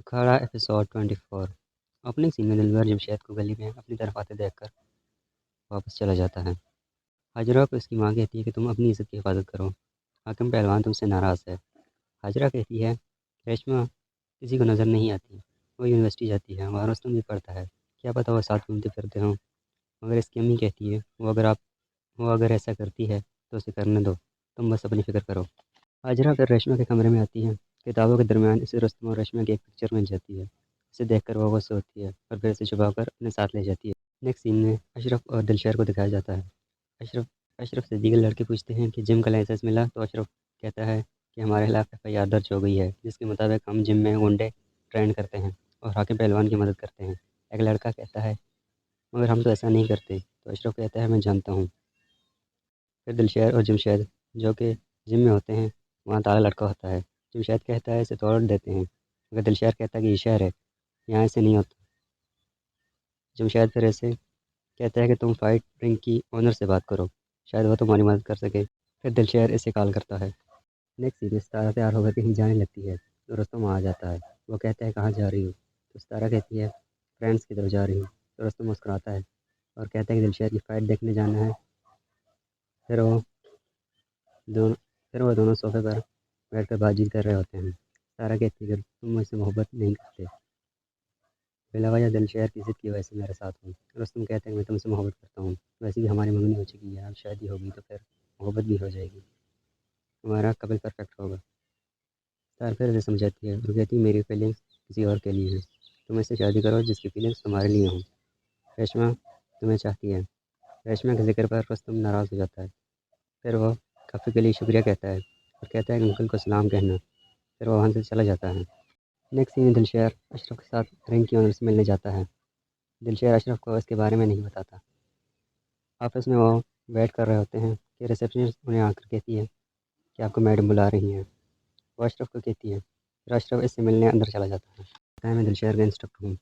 अखाड़ा episode 24। Opening scene में दिलबर जमशेद को गली में अपनी तरफ आते देखकर वापस चला जाता है। हाजिरा को उसकी माँ कहती है कि तुम अपनी इज्जत की हिफाजत करो, हाकिम पहलवान तुमसे नाराज़ है। हाजिरा कहती है रेशमा किसी को नज़र नहीं आती, वो यूनिवर्सिटी जाती है, वहाँ रुस्तम भी पढ़ता है, क्या पता वो साथ घूमते फिरते हों। मगर इसकी अम्मी कहती है वो अगर ऐसा करती है तो उसे करने दो, तुम बस अपनी फ़िक्र करो। हाजिरा फिर रेशमा के कमरे में आती है। किताबों के दरमियान इसे रुस्तम और रेशमा की एक पिक्चर मिल जाती है। इसे देखकर वो गुस्से होती है और फिर इसे छुपाकर अपने साथ ले जाती है। नेक्स्ट सीन में अशरफ और दिलशर को दिखाया जाता है। अशरफ अशरफ से दीगर लड़के पूछते हैं कि जिम का लाइसेंस मिला, तो अशरफ कहता है कि हमारे खिलाफ एफआईआर दर्ज हो गई है, जिसके मुताबिक हम जिम में गुंडे ट्रेन करते हैं और हाकिम पहलवान की मदद करते हैं। एक लड़का कहता है मगर हम तो ऐसा नहीं करते, तो अशरफ कहता है मैं जानता हूँ। फिर दिलशर और जमशेद जो कि जिम में होते हैं, वहाँ ताला लटका होता है। जमशेद कहता है इसे तोड़ देते हैं, मगर दिलशर कहता है कि ये शहर है, यहाँ ऐसे नहीं होता। जमशेद फिर ऐसे कहता है कि तुम फाइट रिंग की ओनर से बात करो, शायद वो तुम्हारी मदद कर सके। फिर दिलशर इसे कॉल करता है। नेक्स्ट सीन सितारा तैयार होकर कहीं जाने लगती है, तो रुस्तम आ जाता है। वो कहता है कहाँ जा रही हो, तो सितारा कहती है फ्रेंड्स की तरफ जा रही हूँ। तो रुस्तम मुस्कुराता है और कहता है कि दिलशर की फ़ाइट देखने जाना है। फिर वो दोनों फिर वो दोनों सोफे पर बैठकर बातचीत कर रहे होते हैं। सारा कहती है कि तुम मुझसे मोहब्बत नहीं करते, बिलावजह दिलशर की ज़िद की वजह से मेरे साथ हूँ। रुस्तम कहते हैं मैं तुमसे मोहब्बत करता हूँ, वैसे भी हमारी मंगनी हो चुकी है, अब शादी होगी तो फिर मोहब्बत भी हो जाएगी, हमारा कपल परफेक्ट होगा। सारा फिर उसे समझाती है और कहती है मेरी फीलिंग्स किसी और के लिए हैं, तुम इससे शादी करो जिसकी फीलिंग्स तुम्हारे लिए हों। रेशमा तुम्हें चाहती है। रेशमा के जिक्र पर रुस्तम नाराज़ हो जाता है। फिर वो काफ़ी के लिए शुक्रिया कहता है और कहता है कि अंकल को सलाम कहना। फिर वो वहाँ से चला जाता है। नेक्स्ट सीन दिलशर अशरफ के साथ रिंग की ओनर से मिलने जाता है। दिलशर अशरफ को इसके बारे में नहीं बताता। ऑफिस में वो वेट कर रहे होते हैं कि रिसेप्शनिस्ट उन्हें आकर कहती है कि आपको मैडम बुला रही हैं। वो अशरफ को कहती है, फिर अशरफ इससे मिलने अंदर चला जाता है। कहता है मैं दिलशर का इंस्ट्रक्टर हूँ,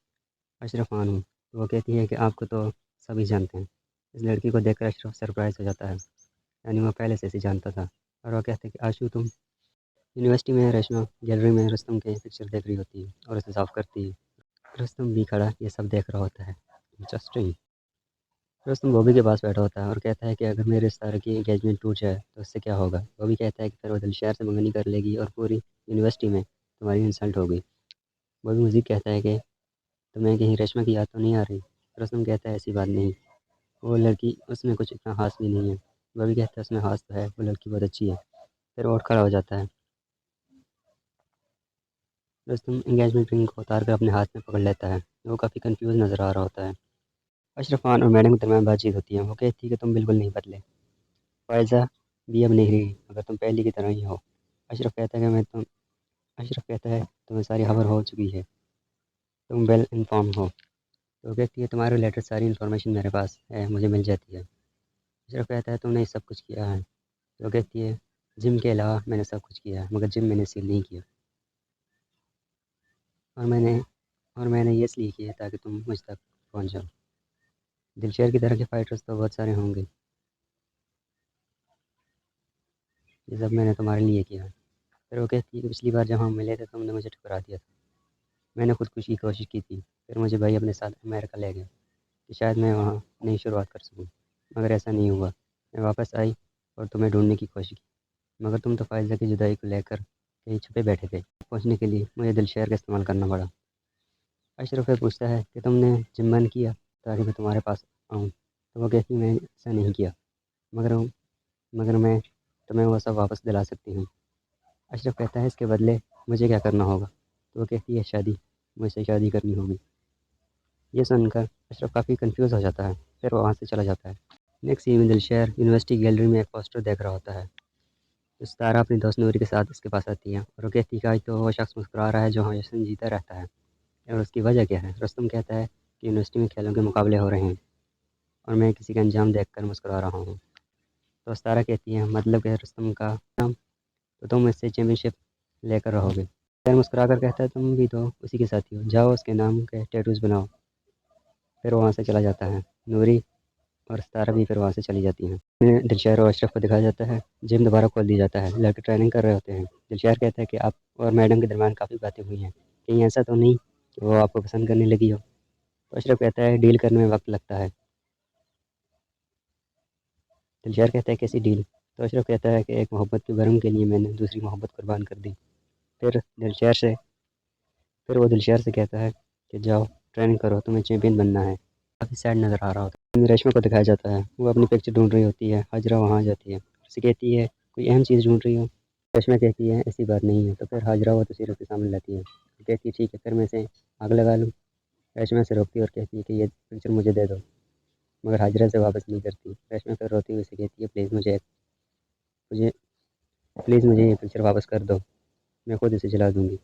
अशरफ खान हूँ। तो वो कहती है कि आपको तो सभी जानते हैं। इस लड़की को देखकर अशरफ सरप्राइज़ हो जाता है, यानी वो पहले से इसे जानता था। और वो कहते हैं कि आशू तुम। यूनिवर्सिटी में रेशमा गैलरी में रुस्तम के पिक्चर देख रही होती है और उसे साफ करती है। रुस्तम भी खड़ा ये सब देख रहा होता है। इंटरेस्टिंग। रुस्तम बॉबी के पास बैठा होता है और कहता है कि अगर मेरे इस तरह की एंगेजमेंट टूट जाए तो उससे क्या होगा। बॉबी कहता है कि फिर वो दिलशर से मंगनी कर लेगी और पूरी यूनिवर्सिटी में तुम्हारी इंसल्ट होगी। बॉबी मजीद कहता है कि तुम्हें कहीं रेशमा की याद तो नहीं आ रही। रुस्तम कहता है ऐसी बात नहीं, वो लड़की उसमें कुछ इतना खास भी नहीं है। बॉबी कहता है उसमें खास तो है, वो लड़की बहुत अच्छी है। फिर वो उठ खड़ा हो जाता है। रुस्तम एंगेजमेंट रिंग को उतार कर अपने हाथ में पकड़ लेता है। वो काफ़ी कंफ्यूज नज़र आ रहा होता है। अशरफ खान और मैडम के दरमियान बातचीत होती है। वो कहती है कि तुम बिल्कुल नहीं बदले, फ़ायज़ा भी अब नहीं रही, मगर तुम पहले की तरह ही हो। अशरफ कहता है कि मैं तुम अशरफ कहता है तुम्हें सारी खबर हो चुकी है, तुम वेल इन्फॉर्म हो। तो वो कहती है तुम्हारे रिलेटेड सारी इन्फॉर्मेशन मेरे पास है, मुझे मिल जाती है। अशरफ कहता है तुमने सब कुछ किया है। तो वो कहती है जिम के अलावा मैंने सब कुछ किया है, मगर जिम मैंने सील नहीं किया। और मैंने और मैंने ये इसलिए किया ताकि तुम मुझ तक पहुँच जाओ। दिलशर की तरह के फाइटर्स तो बहुत सारे होंगे, ये सब मैंने तुम्हारे लिए किया है। फिर वो कहती है कि पिछली बार जब हम मिले थे तुमने मुझे ठुकरा दिया था, मैंने खुदकुशी की कोशिश की थी। फिर मुझे भाई अपने साथ अमेरिका ले गया कि शायद मैं वहाँ नई शुरुआत कर सकूँ, मगर ऐसा नहीं हुआ। मैं वापस आई और तुम्हें ढूंढने की कोशिश की, मगर तुम तो फ़ायज़ा की जुदाई को लेकर कहीं छुपे बैठे थे। पहुँचने के लिए मुझे दिलशर का इस्तेमाल करना पड़ा। अशरफ फिर पूछता है कि तुमने जिम बंद किया ताकि मैं तुम्हारे पास आऊँ। तो वो कहती मैं ऐसा नहीं किया, मगर मगर मैं तुम्हें वो सब वापस दिला सकती हूँ। अशरफ कहता है इसके बदले मुझे क्या करना होगा। तो वो कहती है शादी, मुझसे शादी करनी होगी। ये सुनकर अशरफ काफ़ी कंफ्यूज हो जाता है। फिर वो वहाँ से चला जाता है। नेक्स्ट सीन में दिलशर यूनिवर्सिटी गैलरी में एक पोस्टर देख रहा होता है। तो सितारा अपनी दोस्त नूरी के साथ उसके पास आती है और वो कहती है कि आज तो वो शख्स मुस्कुरा रहा है जो हमेशा जीता रहता है, और उसकी वजह क्या है। रुस्तम कहता है कि यूनिवर्सिटी में खेलों के मुकाबले हो रहे हैं और मैं किसी का अंजाम देखकर मुस्कुरा रहा हूँ। तो सितारा कहती है मतलब कि रुस्तम का नाम, तो तुम इससे चैम्पियनशिप लेकर रहोगे। फिर मुस्कुरा कर कहता है तुम भी तो उसी के साथी हो, जाओ उसके नाम के टैटूज़ बनाओ। फिर वो वहाँ से चला जाता है। नूरी और सितारा भी फिर वहाँ से चली जाती हैं। फिर दिलशर और अशरफ को दिखाया जाता है। जिम दोबारा खोल दिया जाता है, लड़के ट्रेनिंग कर रहे होते हैं। दिलशर कहता है कि आप और मैडम के दरमियान काफ़ी बातें हुई हैं, कहीं ऐसा तो नहीं कि वो आपको पसंद करने लगी हो। तो अशरफ कहता है डील करने में वक्त लगता है। दिलशर कहता है कैसी डील? तो अशरफ कहता है कि एक मोहब्बत के भरम के लिए मैंने दूसरी मोहब्बत कुर्बान कर दी। फिर दिलशर से फिर वो दिलशर से कहता है कि जाओ ट्रेनिंग करो, तुम्हें चैंपियन बनना है। काफ़ी सैड नज़र आ रहा होता है। रेशमा को दिखाया जाता है, वो अपनी पिक्चर ढूंढ रही होती है। हाजरा वहाँ आ जाती है, उससे कहती है कोई अहम चीज़ ढूंढ रही हो? रेशमा कहती है ऐसी बात नहीं है। तो फिर हाजरा वो तस्वीर के सामने लाती है, कहती है ठीक है फिर मैं इसे आग लगा लूँ। रेशमा से रोकती है और कहती है कि ये पिक्चर मुझे दे दो, मगर हाजरा से वापस नहीं करती। रेशमा फिर रोती हुई से कहती है मुझे प्लीज़ मुझे ये पिक्चर वापस कर दो, मैं खुद इसे जला दूँगी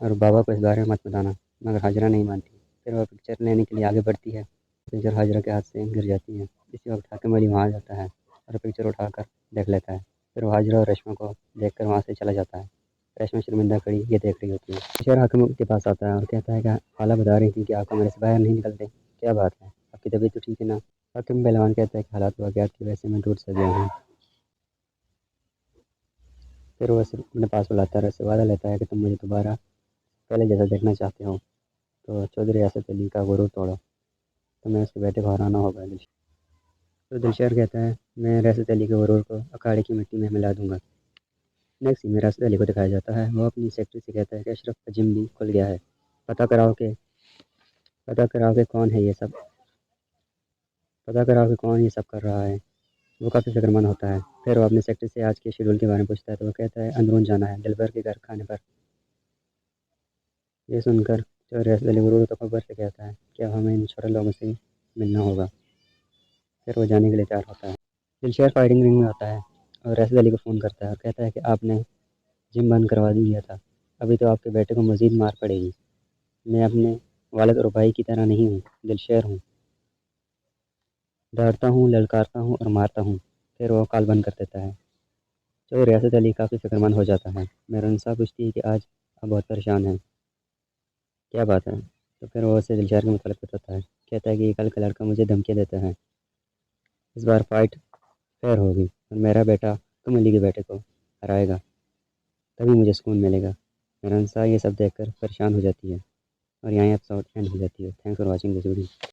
और बाबा को इस बारे में मत बताना। मगर हाजरा नहीं मानती। फिर वह पिक्चर लेने के लिए आगे बढ़ती है। पिक्चर हाजरा के हाथ से गिर जाती है। इसी वक्त हाकिम अली वहाँ आ जाता है और पिक्चर उठाकर देख लेता है। फिर वो हाजरा और रेशमा को देखकर वहाँ से चला जाता है। रेशमा शर्मिंदा खड़ी ये देख रही होती है। पिक्चर हाकिम के पास आता है और कहता है कि खाला बता रही थी कि आप कमरे से बाहर नहीं निकलते, क्या बात है, आपकी तबीयत तो ठीक है ना? हाकिम पहलवान कहता है कि हालात वाक़यात की वजह से मैं टूट सा गया हूँ। फिर वो उसे अपने पास बुलाता है और उससे वादा लेता है कि तुम मुझे दोबारा पहले जैसा देखना चाहते हो तो चौधरी असद अली का गुरूर तोड़ो, तुम्हें उसके बेटे को हराना होगा। तो दिलशर कहता है मैं रसद अली के गुरूर को अखाड़े की मिट्टी में मिला दूंगा। नेक्स्ट में रसद अली को दिखाया जाता है, वो अपनी सेक्रेटरी से कहता है कि अशरफ का जिम भी खुल गया है, पता कराओ कि पता कराओ कि कौन है ये सब पता कराओ कि कौन ये सब कर रहा है। वो काफ़ी फिक्रमंद होता है। फिर वो अपने सेक्रेटरी से आज के शेड्यूल के बारे में पूछता है, तो वो कहता है अंदरून जाना है दिलबर के घर खाने पर। ये सुनकर जो रसद अली गुरूर तो खबर से कहता है कि अब हमें इन छोटे लोगों से मिलना होगा। फिर वो जाने के लिए तैयार होता है। दिलशर फायरिंग रिंग में आता है और रसद अली को फ़ोन करता है और कहता है कि आपने जिम बंद करवा दिया था, अभी तो आपके बेटे को मज़ीद मार पड़ेगी। मैं अपने वालिद और भाई की तरह नहीं हूँ, दिलशर हूँ, डरता हूँ, ललकारता हूँ और मारता हूँ। फिर वो कॉल बंद कर देता है। तो रियासत अली काफ़ी फिक्रमंद हो जाता है। मेहरुनिसा पूछती है कि आज आप बहुत परेशान हैं, क्या बात है? तो फिर वो उससे दिलशर के मुताल्लिक़ बताता है, कहता है कि कल का लड़का मुझे धमकी देता है, इस बार फाइट फेयर होगी और मेरा बेटा तुम अली के बेटे को हराएगा, तभी मुझे सुकून मिलेगा। मेहरुनिसा ये सब देखकर परेशान हो जाती है और यहाँ एपिसोड एंड हो जाती है। Thanks for watching this video.